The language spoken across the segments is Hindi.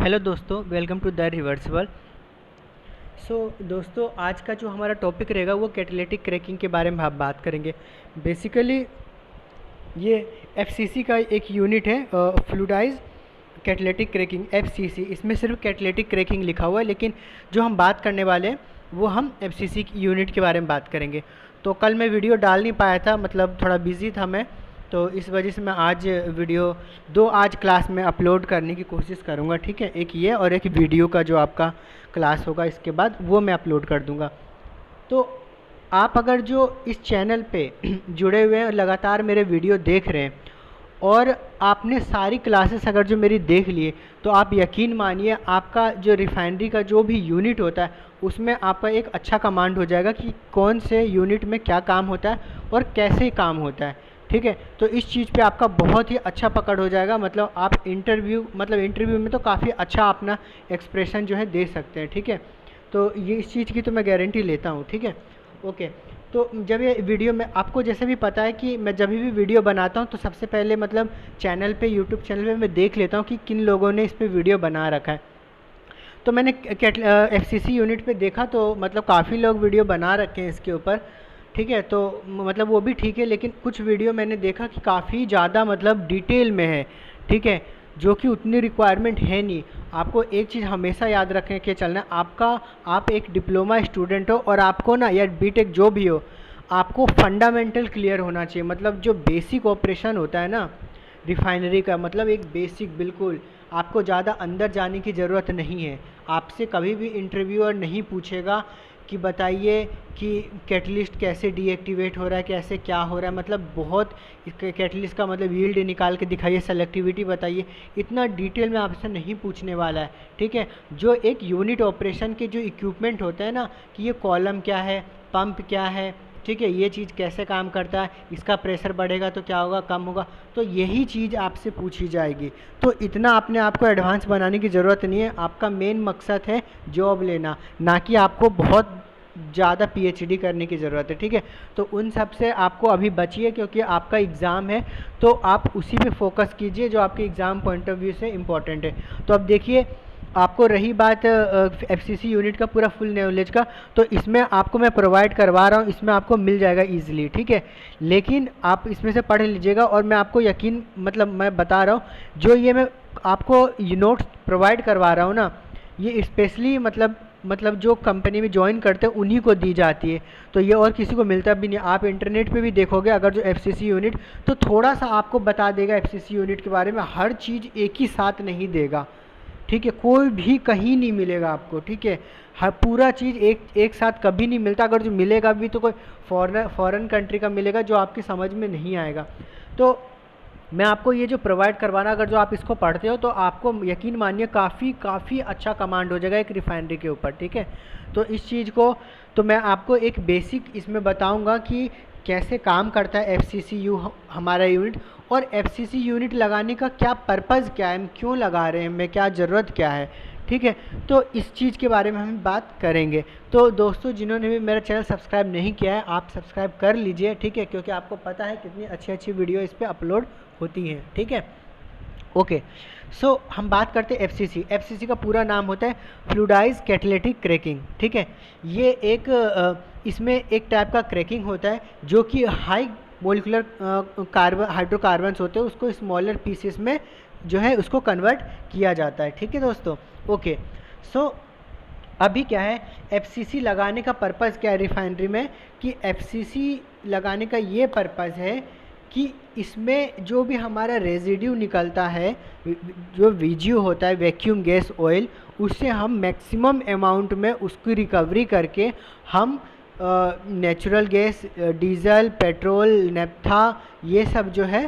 हेलो दोस्तों, वेलकम टू द रिवर्सिबल। दोस्तों, आज का जो हमारा टॉपिक रहेगा वो कैटालिटिक क्रैकिंग के बारे में हम बात करेंगे। बेसिकली ये एफसीसी का एक यूनिट है, फ्लूइडाइज कैटालिटिक क्रैकिंग, एफसीसी। इसमें सिर्फ कैटालिटिक क्रैकिंग लिखा हुआ है, लेकिन जो हम बात करने वाले हैं वो हम एफसीसी यूनिट के बारे में बात करेंगे। तो कल मैं वीडियो डाल नहीं पाया था, मतलब थोड़ा बिजी था मैं, तो इस वजह से मैं आज वीडियो आज क्लास में अपलोड करने की कोशिश करूँगा। ठीक है, एक ये और एक वीडियो का जो आपका क्लास होगा इसके बाद वो मैं अपलोड कर दूँगा। तो आप अगर जो इस चैनल पे जुड़े हुए हैं, लगातार मेरे वीडियो देख रहे हैं और आपने सारी क्लासेस अगर जो मेरी देख लिए, तो आप यकीन मानिए आपका जो रिफाइनरी का जो भी यूनिट होता है उसमें आपका एक अच्छा कमांड हो जाएगा कि कौन से यूनिट में क्या काम होता है और कैसे काम होता है। ठीक है, तो इस चीज़ पे आपका बहुत ही अच्छा पकड़ हो जाएगा। मतलब आप इंटरव्यू में तो काफ़ी अच्छा अपना एक्सप्रेशन जो है दे सकते हैं। ठीक है, तो ये इस चीज़ की तो मैं गारंटी लेता हूँ। ठीक है, ओके। तो जब ये वीडियो में आपको जैसे भी पता है कि मैं जब भी वीडियो बनाता हूँ तो सबसे पहले मतलब चैनल पे, यूट्यूब चैनल पे मैं देख लेता हूँ कि किन लोगों ने इस पे वीडियो बना रखा है। तो मैंने एफसीसी यूनिट पे देखा तो मतलब काफ़ी लोग वीडियो बना रखे हैं इसके ऊपर। ठीक है, तो मतलब वो भी ठीक है, लेकिन कुछ वीडियो मैंने देखा कि काफ़ी ज़्यादा मतलब डिटेल में है। ठीक है, जो कि उतनी रिक्वायरमेंट है नहीं। आपको एक चीज़ हमेशा याद रखने के चलना है, आप एक डिप्लोमा स्टूडेंट हो और आपको ना, या बीटेक जो भी हो, आपको फंडामेंटल क्लियर होना चाहिए। मतलब जो बेसिक ऑपरेशन होता है ना रिफाइनरी का, मतलब एक बेसिक, बिल्कुल आपको ज़्यादा अंदर जाने की ज़रूरत नहीं है। आपसे कभी भी इंटरव्यूअर नहीं पूछेगा कि बताइए कि कैटलिस्ट कैसे डीएक्टिवेट हो रहा है, कैसे क्या हो रहा है, मतलब बहुत कैटलिस्ट का मतलब यील्ड निकाल के दिखाइए, सेलेक्टिविटी बताइए, इतना डिटेल में आपसे नहीं पूछने वाला है। ठीक है, जो एक यूनिट ऑपरेशन के जो इक्विपमेंट होते हैं ना, कि ये कॉलम क्या है, पंप क्या है, ठीक है, ये चीज़ कैसे काम करता है, इसका प्रेशर बढ़ेगा तो क्या होगा, कम होगा, तो यही चीज़ आपसे पूछी जाएगी। तो इतना अपने आप को एडवांस बनाने की ज़रूरत नहीं है। आपका मेन मकसद है जॉब लेना, ना कि आपको बहुत ज़्यादा पीएचडी करने की ज़रूरत है। ठीक है, तो उन सब से आपको अभी बचिए, क्योंकि आपका एग्ज़ाम है, तो आप उसी पे फोकस कीजिए जो आपके एग्ज़ाम पॉइंट ऑफ व्यू से इम्पॉर्टेंट है। तो अब देखिए, आपको रही बात एफसीसी यूनिट का पूरा फुल नॉलेज का, तो इसमें आपको मैं प्रोवाइड करवा रहा हूँ, इसमें आपको मिल जाएगा ईजिली। ठीक है, लेकिन आप इसमें से पढ़ लीजिएगा, और मैं आपको यकीन, मतलब मैं बता रहा हूँ, जो ये मैं आपको ये नोट्स प्रोवाइड करवा रहा हूँ ना, ये स्पेशली मतलब जो कंपनी में ज्वाइन करते हैं उन्हीं को दी जाती है। तो ये और किसी को मिलता भी नहीं। आप इंटरनेट पे भी देखोगे अगर जो एफसीसी यूनिट, तो थोड़ा सा आपको बता देगा एफसीसी यूनिट के बारे में, हर चीज़ एक ही साथ नहीं देगा। ठीक है, कोई भी कहीं नहीं मिलेगा आपको। ठीक है, हर पूरा चीज़ एक साथ कभी नहीं मिलता। अगर जो मिलेगा भी तो कोई फॉरेन कंट्री का मिलेगा, जो आपकी समझ में नहीं आएगा। तो मैं आपको ये जो प्रोवाइड करवाना, अगर जो आप इसको पढ़ते हो तो आपको यकीन मानिए काफ़ी अच्छा कमांड हो जाएगा एक रिफाइनरी के ऊपर। ठीक है, तो इस चीज़ को तो मैं आपको एक बेसिक इसमें बताऊंगा कि कैसे काम करता है एफसीसी हमारा यूनिट, और एफसीसी यूनिट लगाने का क्या पर्पज़ क्या है, हम क्यों लगा रहे हैं, हमें क्या ज़रूरत क्या है। ठीक है, तो इस चीज़ के बारे में हम बात करेंगे। तो दोस्तों, जिन्होंने भी मेरा चैनल सब्सक्राइब नहीं किया है, आप सब्सक्राइब कर लीजिए। ठीक है, क्योंकि आपको पता है कितनी अच्छी अच्छी वीडियो इस पर अपलोड होती हैं। ठीक है, ओके। हम बात करते हैं एफसीसी। एफसीसी का पूरा नाम होता है फ्लूइडाइज कैटालिटिक क्रैकिंग। ठीक है, ये एक इसमें एक टाइप का क्रैकिंग होता है जो कि हाई मोलिकुलर हाइड्रोकार्बन्स होते हैं, उसको स्मॉलर पीसेस में जो है उसको कन्वर्ट किया जाता है। ठीक है दोस्तों, ओके। सो अभी क्या है, एफसीसी लगाने का पर्पज़ क्या है रिफाइनरी में, कि एफसीसी लगाने का ये पर्पज़ है कि इसमें जो भी हमारा रेजिड्यू निकलता है, जो वीजीओ होता है, वैक्यूम गैस ऑयल, उससे हम मैक्सिमम अमाउंट में उसकी रिकवरी करके हम natural gas, diesel, petrol, naphtha, ये सब जो है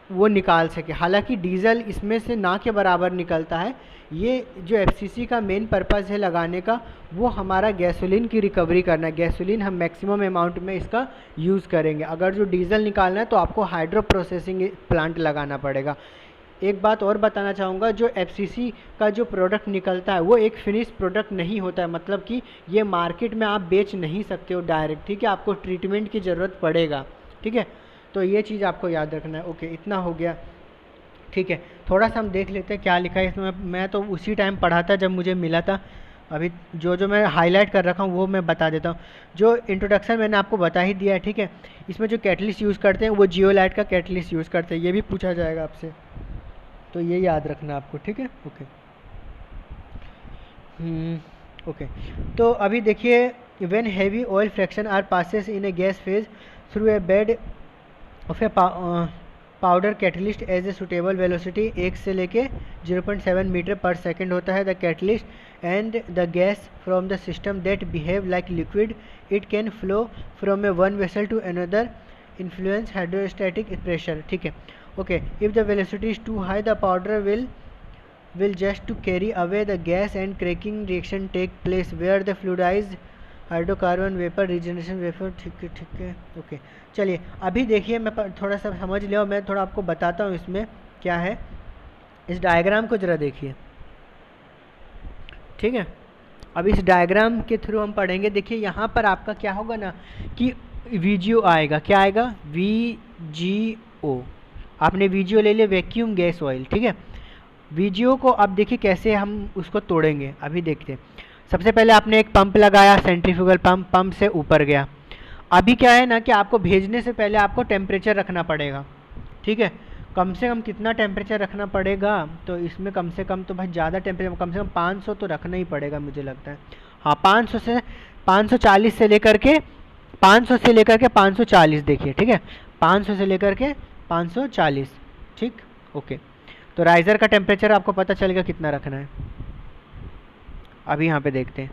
वो निकाल सके। हालांकि डीजल इसमें से ना के बराबर निकलता है। ये जो एफसीसी का मेन पर्पज़ है लगाने का, वो हमारा गैसोलीन की रिकवरी करना है। गैसोलीन हम मैक्सिमम अमाउंट में इसका यूज़ करेंगे। अगर जो डीजल निकालना है तो आपको हाइड्रो प्रोसेसिंग प्लांट लगाना पड़ेगा। एक बात और बताना चाहूँगा, जो एफसीसी का जो प्रोडक्ट निकलता है वो एक फिनिश प्रोडक्ट नहीं होता है, मतलब कि ये मार्केट में आप बेच नहीं सकते हो डायरेक्ट। ठीक है, आपको ट्रीटमेंट की ज़रूरत पड़ेगा। ठीक है, तो ये चीज़ आपको याद रखना है। ओके, इतना हो गया। ठीक है, थोड़ा सा हम देख लेते हैं क्या लिखा है इसमें। मैं तो उसी टाइम पढ़ा था जब मुझे मिला था। अभी जो जो मैं हाईलाइट कर रखा हूँ वो मैं बता देता हूँ। जो इंट्रोडक्शन मैंने आपको बता ही दिया है, ठीक है। इसमें जो कैटलिस्ट यूज़ करते हैं वो जियोलाइट का कैटलिस्ट यूज़ करते हैं, ये भी पूछा जाएगा आपसे, तो ये याद रखना आपको, ठीक है। ओके। ओके। तो अभी देखिए, when heavy oil fraction are passes in a gas phase through a bed of a powder catalyst as a suitable velocity 1 से लेके 0.7 मीटर पर सेकेंड होता है। The catalyst and the gas from the system that behave like liquid, it can flow from a one vessel to another, influence hydrostatic pressure, ठीक है। Okay. If the velocity is to high the powder will just to carry away the gas and cracking reaction take place where the fluidized hydrocarbon vapour regeneration vapour, ठीक है। ओके, चलिए अभी देखिए, मैं थोड़ा सा समझ लिया और मैं थोड़ा आपको बताता हूँ इसमें क्या है। इस डायग्राम को ज़रा देखिए, ठीक है। अब इस डायग्राम के थ्रू हम पढ़ेंगे। देखिए यहाँ पर आपका क्या होगा ना कि वीजीओ आएगा, क्या आएगा, VGO। आपने वीजीओ ले लिया, वैक्यूम गैस ऑयल, ठीक है। वीजीओ को अब देखिए कैसे हम उसको तोड़ेंगे, अभी देखते हैं। सबसे पहले आपने एक पंप लगाया, सेंट्रीफ्यूगल पंप, पंप से ऊपर गया। अभी क्या है ना कि आपको भेजने से पहले आपको टेम्परेचर रखना पड़ेगा, ठीक है। कम से कम कितना टेम्परेचर रखना पड़ेगा, तो इसमें कम से कम तो भाई ज़्यादा टेम्परेचर, कम से कम 500 तो रखना ही पड़ेगा मुझे लगता है। हाँ, 500 से 540 से लेकर के 500 से लेकर के 540 देखिए, ठीक है। 500 से लेकर के 540, ठीक। ओके, तो राइज़र का टेम्परेचर आपको पता चलेगा कितना रखना है। अभी यहाँ पे देखते हैं।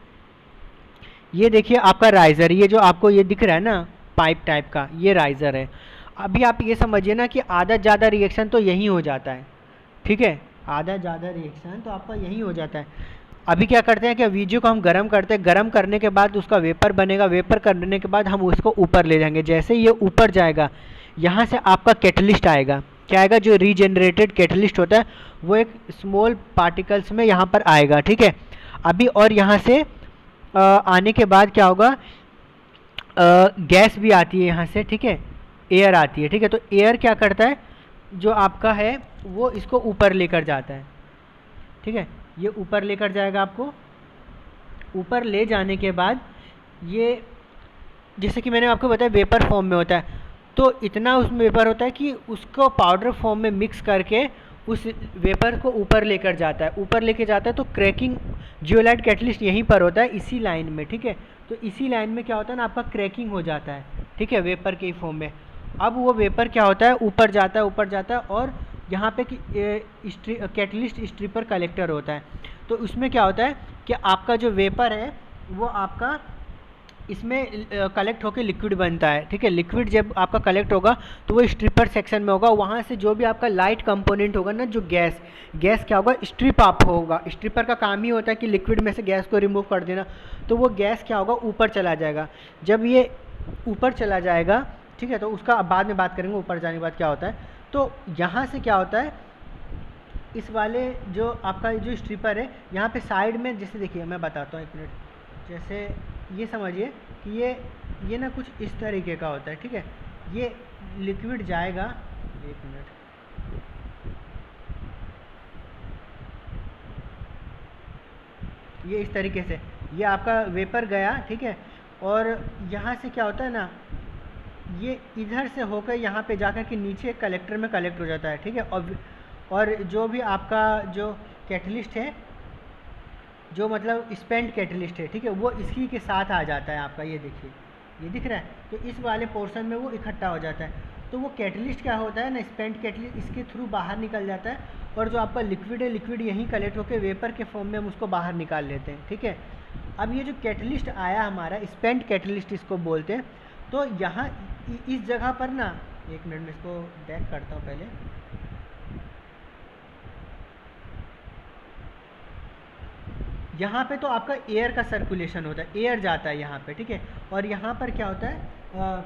ये देखिए आपका राइज़र, ये जो आपको ये दिख रहा है ना पाइप टाइप का, ये राइज़र है। अभी आप ये समझिए ना कि आधा ज़्यादा रिएक्शन तो यहीं हो जाता है, ठीक है। आधा ज़्यादा रिएक्शन तो आपका यहीं हो जाता है। अभी क्या करते हैं कि वीजीओ को हम गर्म करते हैं, गर्म करने के बाद उसका वेपर बनेगा, वेपर करने के बाद हम उसको ऊपर ले जाएंगे। जैसे ये ऊपर जाएगा, यहाँ से आपका कैटलिस्ट आएगा, क्या आएगा, जो रीजनरेटेड कैटलिस्ट होता है वो एक स्मॉल पार्टिकल्स में यहाँ पर आएगा, ठीक है। अभी और यहाँ से आने के बाद क्या होगा, गैस भी आती है यहाँ से, ठीक है, एयर आती है, ठीक है। तो एयर क्या करता है, जो आपका है वो इसको ऊपर लेकर जाता है, ठीक है। ये ऊपर लेकर जाएगा आपको, ऊपर ले जाने के बाद ये, जैसे कि मैंने आपको बताया, वेपर फॉर्म में होता है। तो इतना उसमें वेपर होता है कि उसको पाउडर फॉर्म में मिक्स करके उस वेपर को ऊपर लेकर जाता है, ऊपर लेके जाता है। तो क्रैकिंग जियोलाइट कैटलिस्ट यहीं पर होता है, इसी लाइन में, ठीक है। तो इसी लाइन में क्या होता है ना, आपका क्रैकिंग हो जाता है, ठीक है, वेपर के फॉर्म में। अब वो वेपर क्या होता है, ऊपर जाता है, ऊपर जाता है, और यहाँ पे कैटलिस्ट स्ट्रिपर कलेक्टर होता है। तो उसमें क्या होता है कि आपका जो वेपर है वो आपका इसमें कलेक्ट होकर लिक्विड बनता है, ठीक है। लिक्विड जब आपका कलेक्ट होगा तो वो स्ट्रिपर सेक्शन में होगा। वहाँ से जो भी आपका लाइट कंपोनेंट होगा ना, जो गैस क्या होगा, स्ट्रिप आप होगा। स्ट्रिपर का काम ही होता है कि लिक्विड में से गैस को रिमूव कर देना। तो वो गैस क्या होगा, ऊपर चला जाएगा। जब ये ऊपर चला जाएगा, ठीक है, तो उसका बाद में बात करेंगे ऊपर जाने के बाद क्या होता है। तो यहाँ से क्या होता है, इस वाले जो आपका जो स्ट्रिपर है यहाँ पे साइड में, जैसे देखिए मैं बताता हूँ, एक मिनट। जैसे ये समझिए कि ये ना कुछ इस तरीके का होता है, ठीक है। ये लिक्विड जाएगा, एक मिनट, ये इस तरीके से ये आपका वेपर गया, ठीक है। और यहाँ से क्या होता है ना, ये इधर से होकर यहाँ पे जाकर के नीचे कलेक्टर में कलेक्ट हो जाता है, ठीक है। और जो भी आपका जो कैटलिस्ट है, जो मतलब स्पेंट कैटलिस्ट है, ठीक है, वो इसी के साथ आ जाता है आपका। ये देखिए, ये दिख रहा है, तो इस वाले पोर्शन में वो इकट्ठा हो जाता है। तो वो कैटलिस्ट क्या होता है ना, स्पेंट कैटलिस्ट, इसके थ्रू बाहर निकल जाता है। और जो आपका लिक्विड है, लिक्विड यहीं कलेक्ट होकर वेपर के फॉर्म में हम उसको बाहर निकाल लेते हैं, ठीक है। अब ये जो कैटलिस्ट आया हमारा, स्पेंट कैटलिस्ट इसको बोलते हैं। तो यहाँ इस जगह पर ना, एक मिनट में इसको बैक करता हूँ पहले। यहाँ पे तो आपका एयर का सर्कुलेशन होता है, एयर जाता है यहाँ पे, ठीक है। और यहाँ पर क्या होता है,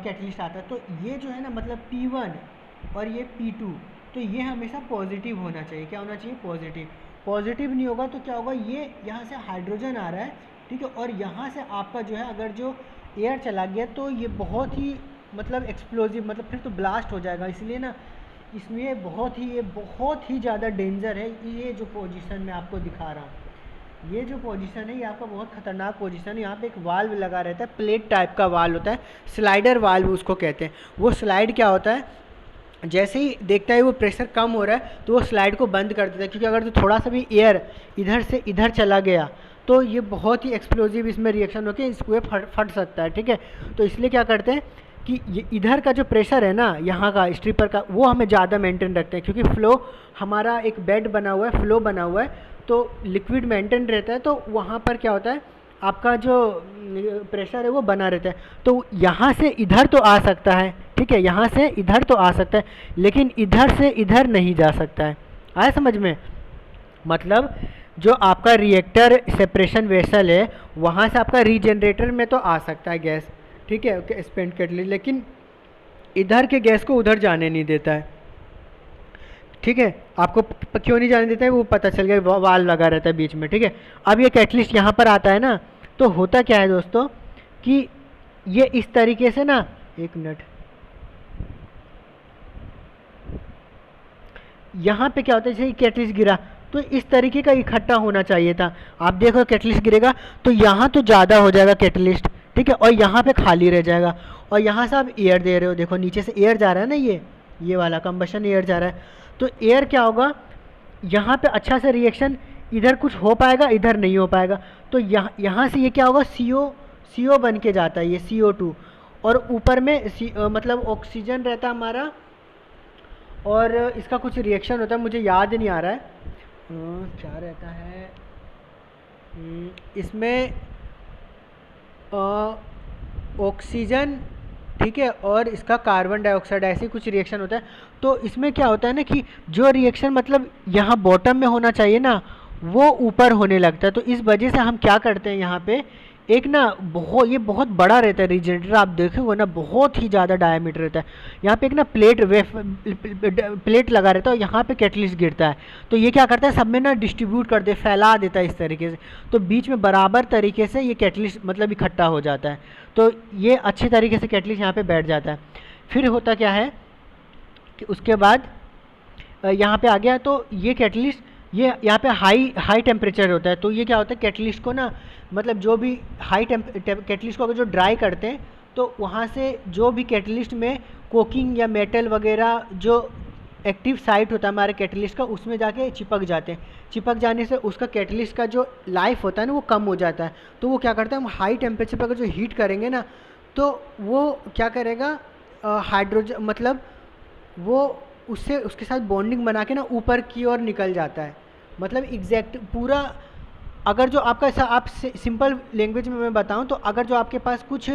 कैटलिस्ट आता है। तो ये जो है ना, मतलब P1 और ये P2, तो ये हमेशा पॉजिटिव होना चाहिए। क्या होना चाहिए, पॉजिटिव। पॉजिटिव नहीं होगा तो क्या होगा, ये यहाँ से हाइड्रोजन आ रहा है, ठीक है। और यहाँ से आपका जो है, अगर जो एयर चला गया तो ये बहुत ही मतलब एक्सप्लोजिव, मतलब फिर तो ब्लास्ट हो जाएगा। इसलिए ना इसमें ये बहुत ही ज़्यादा डेंजर है। ये जो पोजीशन मैं आपको दिखा रहा हूँ, ये जो पोजीशन है ये आपका बहुत खतरनाक पोजीशन है। यहाँ पे एक वाल्व लगा रहता है, प्लेट टाइप का वाल्व होता है, स्लाइडर वाल्व उसको कहते हैं। वो स्लाइड क्या होता है, जैसे ही देखता है वो प्रेशर कम हो रहा है तो वो स्लाइड को बंद कर देता है, क्योंकि अगर तो थोड़ा सा भी एयर इधर से इधर चला गया तो ये बहुत ही एक्सप्लोजिव इसमें रिएक्शन होकर इसको फट सकता है, ठीक है। तो इसलिए क्या करते हैं कि ये इधर का जो प्रेशर है ना, यहाँ का स्ट्रिपर का, वो हमें ज़्यादा मेंटेन रखते हैं, क्योंकि फ्लो हमारा एक बेड बना हुआ है, फ्लो बना हुआ है, तो लिक्विड मेंटेन रहता है, तो वहाँ पर क्या होता है आपका जो प्रेशर है वो बना रहता है। तो यहाँ से इधर तो आ सकता है, ठीक है, यहाँ से इधर तो आ सकता है, लेकिन इधर से इधर नहीं जा सकता है। आया समझ में? मतलब जो आपका रिएक्टर सेपरेशन वेसल है वहाँ से आपका रीजनरेटर में तो आ सकता है गैस, ठीक है, ओके, स्पेंट कैटलिस्ट, लेकिन इधर के गैस को उधर जाने नहीं देता है, ठीक है। आपको क्यों नहीं जाने देता है वो पता चल गया, वाल लगा रहता है बीच में, ठीक है। अब ये कैटलिस्ट यहाँ पर आता है ना, तो होता क्या है दोस्तों कि ये इस तरीके से ना, एक मिनट, यहाँ पे क्या होता है, जैसे कैटलिस्ट गिरा तो इस तरीके का इकट्ठा होना चाहिए था। आप देखो कैटलिस्ट गिरेगा तो यहाँ तो ज़्यादा हो जाएगा कैटलिस्ट, ठीक है, और यहाँ पे खाली रह जाएगा, और यहाँ से आप एयर दे रहे हो, देखो नीचे से एयर जा रहा है ना, ये वाला कंबशन एयर जा रहा है, तो एयर क्या होगा, यहाँ पे अच्छा से रिएक्शन इधर कुछ हो पाएगा, इधर नहीं हो पाएगा, तो यहाँ से ये क्या होगा, CO बन के जाता है, ये CO2, और ऊपर में मतलब ऑक्सीजन रहता है हमारा, और इसका कुछ रिएक्शन होता है, मुझे याद नहीं आ रहा है क्या रहता है इसमें, ऑक्सीजन, ठीक है, और इसका कार्बन डाइऑक्साइड, ऐसे कुछ रिएक्शन होता है। तो इसमें क्या होता है ना कि जो रिएक्शन मतलब यहाँ बॉटम में होना चाहिए ना, वो ऊपर होने लगता है। तो इस वजह से हम क्या करते हैं, यहाँ पे एक ना ये बहुत बड़ा रहता है रीजनरेटर, आप देखोगे ना बहुत ही ज़्यादा डायमीटर रहता है। यहाँ पे एक ना प्लेट लगा रहता है, और यहाँ पे कैटलिस्ट गिरता है, तो ये क्या करता है सब में ना डिस्ट्रीब्यूट कर दे, फैला देता है इस तरीके से, तो बीच में बराबर तरीके से ये कैटलिस्ट मतलब इकट्ठा हो जाता है, तो ये अच्छी तरीके से कैटलिस्ट यहाँ पे बैठ जाता है। फिर होता क्या है कि उसके बाद यहाँ पे आ गया, तो ये कैटलिस्ट, ये यहाँ पे हाई टेम्परेचर होता है, तो ये क्या होता है कैटलिस्ट को ना, मतलब जो भी कैटलिस्ट को अगर जो ड्राई करते हैं तो वहाँ से जो भी कैटलिस्ट में कोकिंग या मेटल वगैरह जो एक्टिव साइट होता है हमारे कैटलिस्ट का, उसमें जाके चिपक जाते हैं। चिपक जाने से उसका कैटलिस्ट का जो लाइफ होता है ना वो कम हो जाता है। तो वो क्या करता है, हम हाई टेम्परेचर पर अगर जो हीट करेंगे ना तो वो क्या करेगा, हाइड्रोजन मतलब वो उससे उसके साथ बॉन्डिंग बना के ना ऊपर की ओर निकल जाता है। मतलब एग्जैक्ट पूरा, अगर जो आपका ऐसा आप सिंपल लैंग्वेज में मैं बताऊं तो अगर जो आपके पास कुछ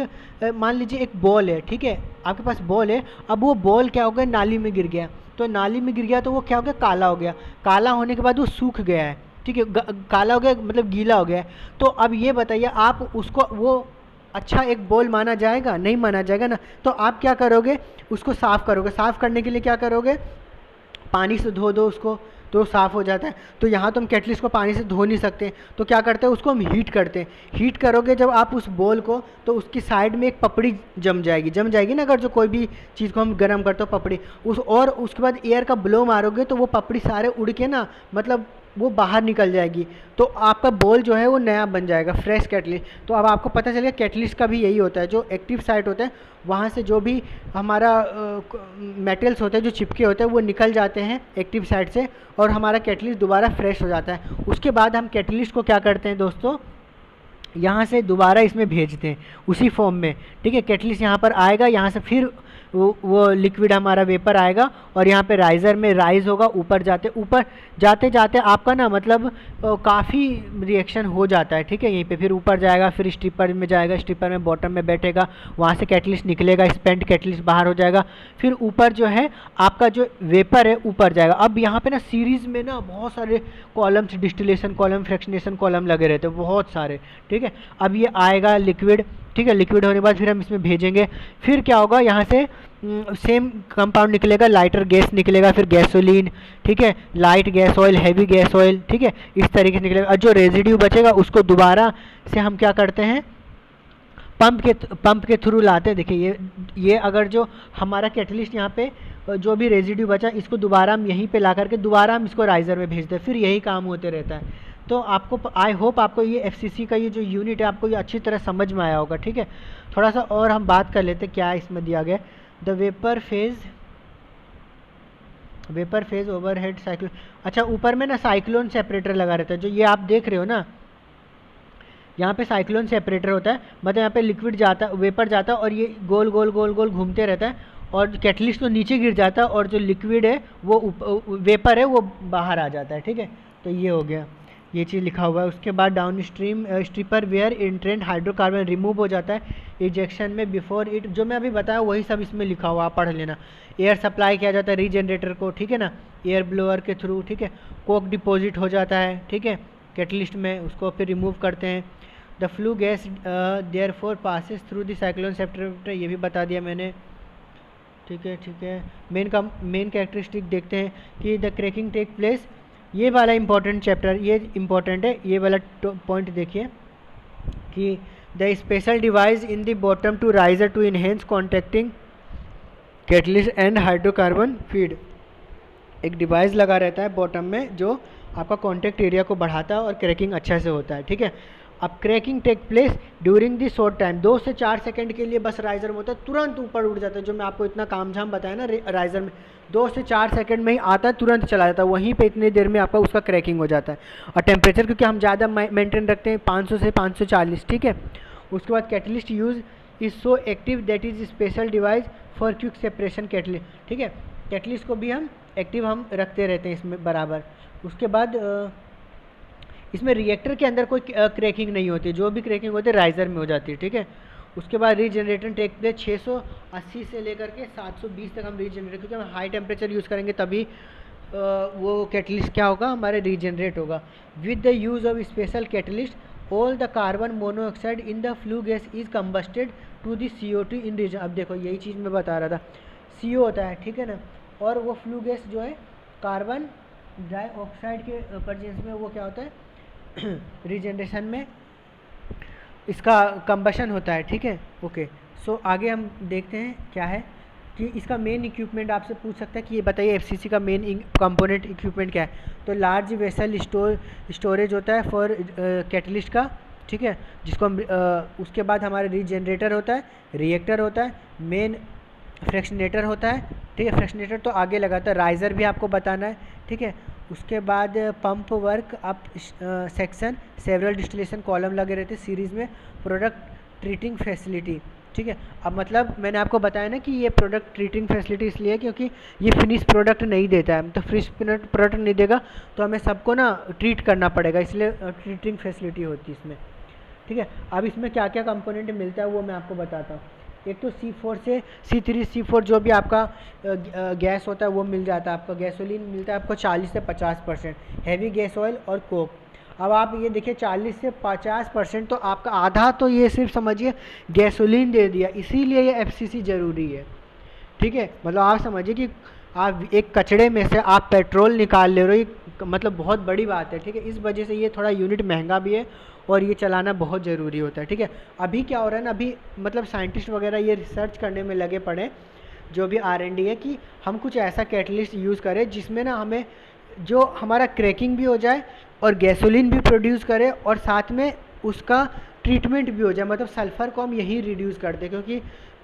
मान लीजिए एक बॉल है, ठीक है, आपके पास बॉल है, अब वो बॉल क्या हो गया, नाली में गिर गया, तो नाली में गिर गया तो वो क्या हो गया, काला हो गया, काला होने के बाद वो सूख गया है, ठीक है, काला हो गया मतलब गीला हो गया है। तो अब ये बताइए आप उसको वो अच्छा एक बॉल माना जाएगा, नहीं माना जाएगा ना। तो आप क्या करोगे, उसको साफ़ करोगे, साफ़ करने के लिए क्या करोगे, पानी से धो दो उसको, तो साफ़ हो जाता है। तो यहाँ तो हम कैटलिस्ट को पानी से धो नहीं सकते, तो क्या करते हैं उसको हम हीट करते हैं। हीट करोगे जब आप उस बॉल को, तो उसकी साइड में एक पपड़ी जम जाएगी ना, अगर जो कोई भी चीज़ को हम गर्म करते हो पपड़ी और उसके बाद एयर का ब्लो मारोगे तो वो पपड़ी सारे उड़ के ना मतलब वो बाहर निकल जाएगी, तो आपका बॉल जो है वो नया बन जाएगा, फ्रेश कैटलिस्ट। तो अब आपको पता चलेगा कैटलिस्ट का भी यही होता है, जो एक्टिव साइट होता है वहाँ से जो भी हमारा मेटल्स होते हैं जो चिपके होते हैं वो निकल जाते हैं एक्टिव साइट से, और हमारा कैटलिस्ट दोबारा फ्रेश हो जाता है। उसके बाद हम कैटलिस्ट को क्या करते हैं दोस्तों, यहाँ से दोबारा इसमें भेजते हैं उसी फॉर्म में, ठीक है। कैटलिस्ट यहाँ पर आएगा, यहाँ से फिर वो लिक्विड हमारा वेपर आएगा, और यहाँ पे राइज़र में राइज होगा, ऊपर जाते जाते आपका ना मतलब काफ़ी रिएक्शन हो जाता है, ठीक है। यहीं पे फिर ऊपर जाएगा, फिर स्ट्रिपर में जाएगा, स्ट्रिपर में बॉटम में बैठेगा, वहाँ से कैटलिस्ट निकलेगा, स्पेंट कैटलिस्ट बाहर हो जाएगा, फिर ऊपर जो है आपका जो वेपर है ऊपर जाएगा। अब यहाँ पे ना सीरीज़ में ना बहुत सारे columns, distillation column, fractionation column लगे रहते हैं बहुत सारे, ठीक है। अब ये आएगा लिक्विड, ठीक है, लिक्विड होने के बाद फिर हम इसमें भेजेंगे, फिर क्या होगा, यहाँ से सेम कंपाउंड निकलेगा, लाइटर गैस निकलेगा, फिर गैसोलीन, ठीक है, light gas oil, heavy gas oil, ठीक है, इस तरीके से निकलेगा। और जो रेजिड्यू बचेगा उसको दोबारा से हम क्या करते हैं, पंप के थ्रू लाते हैं। देखिए ये अगर जो हमारा कैटलिस्ट यहाँ पे जो भी रेजिड्यू बचा इसको दोबारा हम यहीं पे ला करके दोबारा हम इसको राइज़र में भेजते हैं, फिर यही काम होते रहता है। तो आपको आई होप आपको ये एफसीसी का ये जो यूनिट है आपको ये अच्छी तरह समझ में आया होगा, ठीक है। थोड़ा सा और हम बात कर लेते हैं क्या इसमें दिया गया। The vapour phase overhead cyclone. अच्छा, ऊपर में ना साइक्लोन सेपरेटर लगा रहता है, जो ये आप देख रहे हो ना, यहाँ पे साइक्लोन सेपरेटर होता है, मतलब यहाँ पे लिक्विड जाता है, वेपर जाता है और ये गोल गोल गोल गोल घूमते रहता है और कैटलिस्ट तो नीचे गिर जाता है और जो लिक्विड है वो वेपर है वो बाहर आ जाता है, ठीक है। तो ये हो गया, ये चीज़ लिखा हुआ है। उसके बाद down stream stripper where entrained hydrocarbon remove हो जाता है इजेक्शन में बिफोर इट, जो मैं अभी बताया वही सब इसमें लिखा हुआ, आप पढ़ लेना। एयर सप्लाई किया जाता है रीजनरेटर को, ठीक है ना, एयर ब्लोअर के थ्रू, ठीक है। कोक डिपॉजिट हो जाता है, ठीक है, कैटलिस्ट में, उसको फिर रिमूव करते हैं। The flue gas therefore passes through the cyclone separator, ये भी बता दिया मैंने, ठीक है ठीक है। मेन कैरेक्टरिस्टिक देखते हैं कि द क्रैकिंग टेक प्लेस, ये वाला इंपॉर्टेंट चैप्टर, ये इंपॉर्टेंट है, ये वाला पॉइंट देखिए कि the special device in the bottom to riser to enhance contacting catalyst and hydrocarbon feed, एक डिवाइस लगा रहता है बॉटम में जो आपका कॉन्टैक्ट एरिया को बढ़ाता है और क्रैकिंग अच्छा से होता है, ठीक है। अब cracking take place during the short time, 2 से 4 सेकंड के लिए बस राइजर में होता है, तुरंत ऊपर उठ जाता है, जो मैं आपको इतना काम झाम बताया ना राइजर में 2 से 4 सेकंड में ही आता है, तुरंत चला जाता है, वहीं पे इतनी देर में आपका उसका क्रैकिंग हो जाता है। और टेम्परेचर क्योंकि हम ज़्यादा मेंटेन रखते हैं 500 से 540, ठीक है। उसके बाद catalyst use is so active that is special device for quick separation catalyst, ठीक है। कैटलिस्ट को भी हम एक्टिव हम रखते रहते हैं इसमें बराबर। उसके बाद इसमें रिएक्टर के अंदर कोई क्रैकिंग नहीं होती, जो भी क्रैकिंग होती है राइजर में हो जाती है, ठीक है। उसके बाद रीजनरेटर टेक प्लेस 680 से लेकर के 720 तक हम रीजनरेट, क्योंकि हम हाई टेम्परेचर यूज़ करेंगे तभी वो कैटलिस्ट क्या होगा हमारे रीजनरेट होगा। With the use of special catalyst all the carbon monoxide in the flue gas is combusted to the CO2 in region. अब देखो यही चीज़ मैं बता रहा था, CO होता है, ठीक है ना, और वो फ्लू गैस जो है कार्बन डाइऑक्साइड के प्रेजेंस में वो क्या होता है रीजनरेशन में इसका कंबशन होता है, ठीक है। ओके, सो आगे हम देखते हैं क्या है कि इसका मेन इक्विपमेंट आपसे पूछ सकता है कि ये बताइए एफसीसी का मेन कंपोनेंट इक्विपमेंट क्या है। तो लार्ज वेसल स्टोरेज होता है फॉर कैटलिस्ट का, ठीक है, जिसको हम उसके बाद हमारे रीजनरेटर होता है, रिएक्टर होता है, मेन फ्रैक्शनेटर होता है, ठीक है। फ्रैक्शनेटर तो आगे लगाता है, राइज़र भी आपको बताना है, ठीक है। उसके बाद pump work up section, several distillation column लगे रहते हैं सीरीज़ में, प्रोडक्ट ट्रीटिंग फैसिलिटी, ठीक है। अब मतलब मैंने आपको बताया ना कि ये प्रोडक्ट ट्रीटिंग फैसिलिटी इसलिए क्योंकि ये फिनिश प्रोडक्ट नहीं देता है, तो फिनिश प्रोडक्ट नहीं देगा तो हमें सबको ना ट्रीट करना पड़ेगा, इसलिए ट्रीटिंग फैसिलिटी होती है इसमें, ठीक है। अब इसमें क्या क्या कंपोनेंट मिलता है वो मैं आपको बताता हूँ। एक तो C4 से C3 C4 जो भी आपका गैस होता है वो मिल जाता है, आपका गैसोलीन मिलता है आपको 40 से 50%, हैवी गैस ऑयल और कोक। अब आप ये देखिए 40 से 50%, तो आपका आधा तो ये सिर्फ समझिए गैसोलीन दे दिया, इसीलिए ये एफसीसी ज़रूरी है, ठीक है। मतलब आप समझिए कि आप एक कचड़े में से आप पेट्रोल निकाल ले रहे हो, ये मतलब बहुत बड़ी बात है, ठीक है। इस वजह से ये थोड़ा यूनिट महंगा भी है और ये चलाना बहुत ज़रूरी होता है, ठीक है। अभी क्या हो रहा है ना, अभी मतलब साइंटिस्ट वगैरह ये रिसर्च करने में लगे पड़े, जो भी R&D है, कि हम कुछ ऐसा कैटलिस्ट यूज़ करें जिसमें ना हमें जो हमारा क्रैकिंग भी हो जाए और गैसोलीन भी प्रोड्यूस करे और साथ में उसका ट्रीटमेंट भी हो जाए, मतलब सल्फ़र को हम यही रिड्यूस कर दें, क्योंकि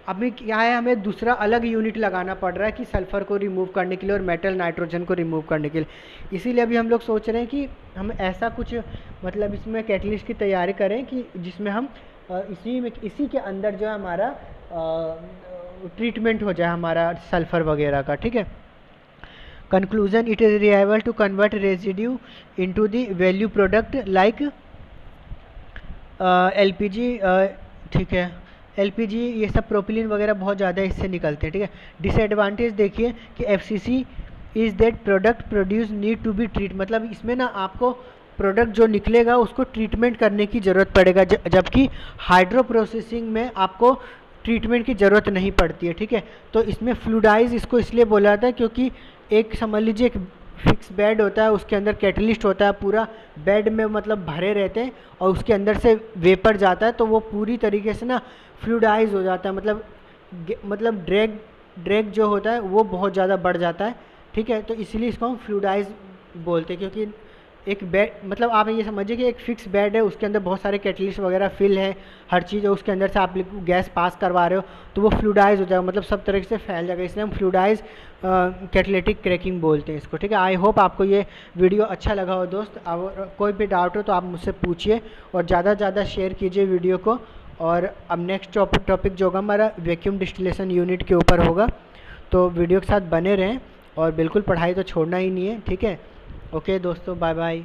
अभी क्या है हमें दूसरा अलग यूनिट लगाना पड़ रहा है कि सल्फ़र को रिमूव करने के लिए और मेटल नाइट्रोजन को रिमूव करने के लिए। इसीलिए अभी हम लोग सोच रहे हैं कि हम ऐसा कुछ मतलब इसमें कैटलिस्ट की तैयारी करें कि जिसमें हम इसी के अंदर जो है हमारा ट्रीटमेंट हो जाए हमारा सल्फ़र वगैरह का, ठीक है। Conclusion, it is reliable to convert residue into the value product like LPG, ठीक है, LPG ये सब प्रोपिलीन वगैरह बहुत ज़्यादा इससे निकलते हैं, ठीक है। डिसएडवांटेज देखिए कि FCC is that product produce need to be treat, मतलब इसमें ना आपको प्रोडक्ट जो निकलेगा उसको ट्रीटमेंट करने की ज़रूरत पड़ेगा, जबकि हाइड्रो प्रोसेसिंग में आपको ट्रीटमेंट की ज़रूरत नहीं पड़ती है, ठीक है। तो इसमें फ्लूडाइज इसको इसलिए बोला जाता है क्योंकि एक समझ लीजिए एक फिक्स बेड होता है, उसके अंदर कैटलिस्ट होता है, पूरा बेड में मतलब भरे रहते हैं और उसके अंदर से वेपर जाता है, तो वो पूरी तरीके से ना फ्लूडाइज हो जाता है, मतलब ड्रैग ड्रैग जो होता है वो बहुत ज़्यादा बढ़ जाता है, ठीक है। तो इसलिए इसको हम फ्लूइडाइज बोलते हैं, क्योंकि एक बेड मतलब आप ये समझिए कि एक फिक्स बेड है, उसके अंदर बहुत सारे कैटलिस्ट वगैरह फिल है, हर चीज़ है, उसके अंदर से आप गैस पास करवा रहे हो तो वो फ्लूइडाइज हो जाएगा, मतलब सब तरीके से फैल जाएगा, इसलिए हम फ्लूइडाइज कैटलिटिक क्रैकिंग बोलते हैं इसको, ठीक है। आई होप आपको ये वीडियो अच्छा लगा हो दोस्त। और कोई भी डाउट हो तो आप मुझसे पूछिए और ज़्यादा से ज़्यादा शेयर कीजिए वीडियो को। और अब नेक्स्ट टॉपिक जो होगा हमारा वैक्यूम डिस्टिलेशन यूनिट के ऊपर होगा, तो वीडियो के साथ बने रहें और बिल्कुल पढ़ाई तो छोड़ना ही नहीं है, ठीक है। ओके दोस्तों, बाय बाय।